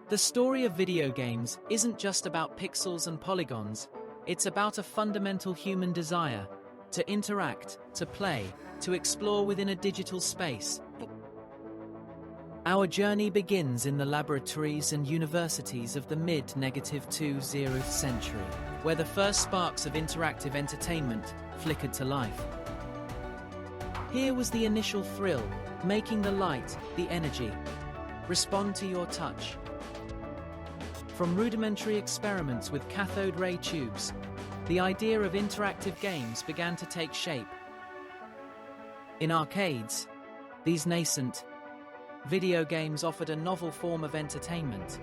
The story of video games isn't just about pixels and polygons, it's about a fundamental human desire to interact, to play, to explore within a digital space. Our journey begins in the laboratories and universities of the mid-20th century, where the first sparks of interactive entertainment flickered to life. Here was the initial thrill, making the light, the energy, respond to your touch. From rudimentary experiments with cathode ray tubes, the idea of interactive games began to take shape. In arcades, these nascent video games offered a novel form of entertainment.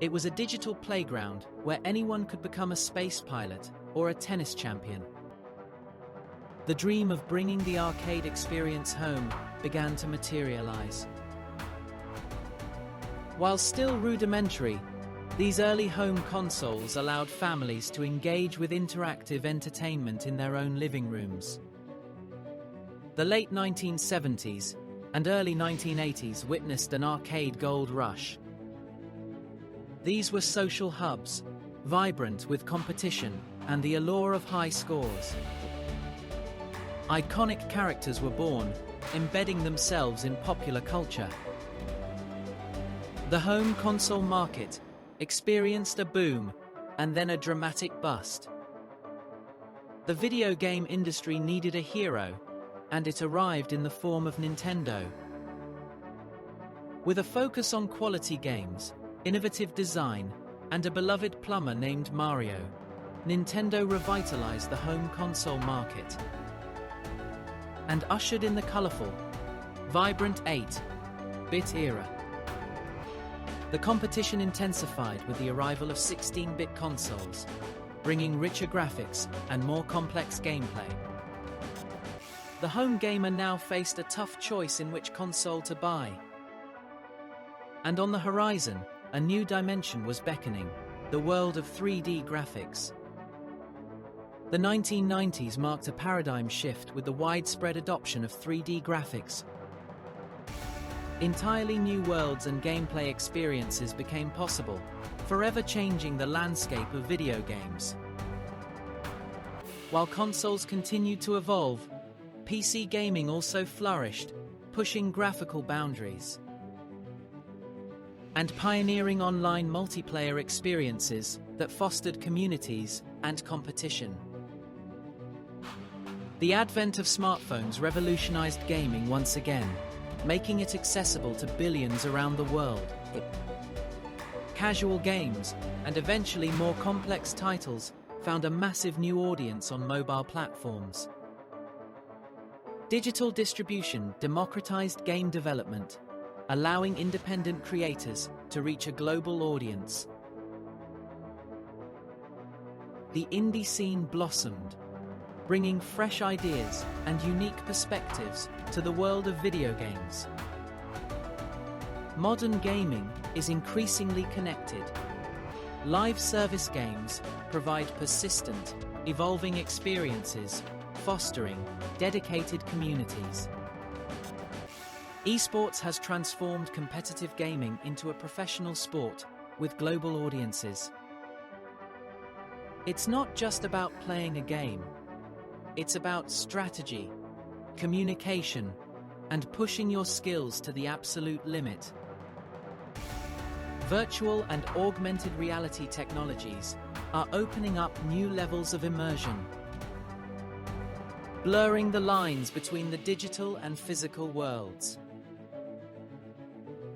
It was a digital playground where anyone could become a space pilot or a tennis champion. The dream of bringing the arcade experience home began to materialize. While still rudimentary, these early home consoles allowed families to engage with interactive entertainment in their own living rooms. The late 1970s and early 1980s witnessed an arcade gold rush. These were social hubs, vibrant with competition and the allure of high scores. Iconic characters were born, embedding themselves in popular culture. The home console market experienced a boom and then a dramatic bust. The video game industry needed a hero, and it arrived in the form of Nintendo. With a focus on quality games, innovative design, and a beloved plumber named Mario, Nintendo revitalized the home console market and ushered in the colorful, vibrant 8-bit era. The competition intensified with the arrival of 16-bit consoles, bringing richer graphics and more complex gameplay. The home gamer now faced a tough choice in which console to buy. And on the horizon, a new dimension was beckoning, the world of 3D graphics. The 1990s marked a paradigm shift with the widespread adoption of 3D graphics. Entirely new worlds and gameplay experiences became possible, forever changing the landscape of video games. While consoles continued to evolve, PC gaming also flourished, pushing graphical boundaries and pioneering online multiplayer experiences that fostered communities and competition. The advent of smartphones revolutionized gaming once again, making it accessible to billions around the world. Casual games, and eventually more complex titles, found a massive new audience on mobile platforms. Digital distribution democratized game development, allowing independent creators to reach a global audience. The indie scene blossomed, bringing fresh ideas and unique perspectives to the world of video games. Modern gaming is increasingly connected. Live service games provide persistent, evolving experiences, fostering dedicated communities. Esports has transformed competitive gaming into a professional sport with global audiences. It's not just about playing a game. It's about strategy, communication, and pushing your skills to the absolute limit. Virtual and augmented reality technologies are opening up new levels of immersion, blurring the lines between the digital and physical worlds.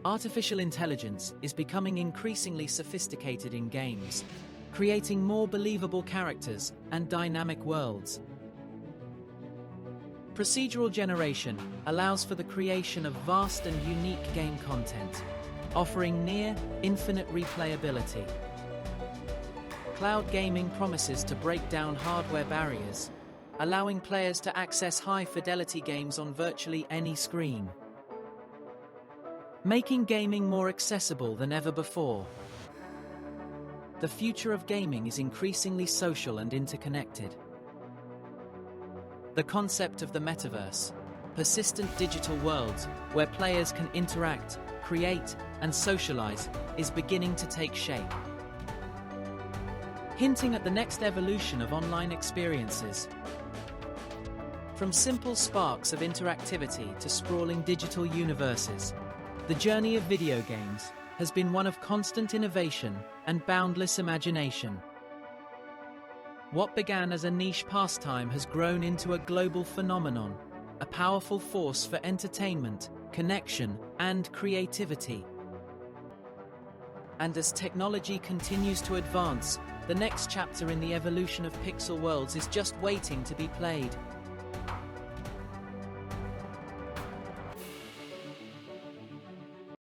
Artificial intelligence is becoming increasingly sophisticated in games, creating more believable characters and dynamic worlds. Procedural generation allows for the creation of vast and unique game content, offering near-infinite replayability. Cloud gaming promises to break down hardware barriers, allowing players to access high-fidelity games on virtually any screen, making gaming more accessible than ever before. The future of gaming is increasingly social and interconnected. The concept of the metaverse, persistent digital worlds where players can interact, create, and socialize is beginning to take shape, hinting at the next evolution of online experiences. From simple sparks of interactivity to sprawling digital universes, the journey of video games has been one of constant innovation and boundless imagination. What began as a niche pastime has grown into a global phenomenon, a powerful force for entertainment, connection, and creativity. And as technology continues to advance, the next chapter in the evolution of pixel worlds is just waiting to be played.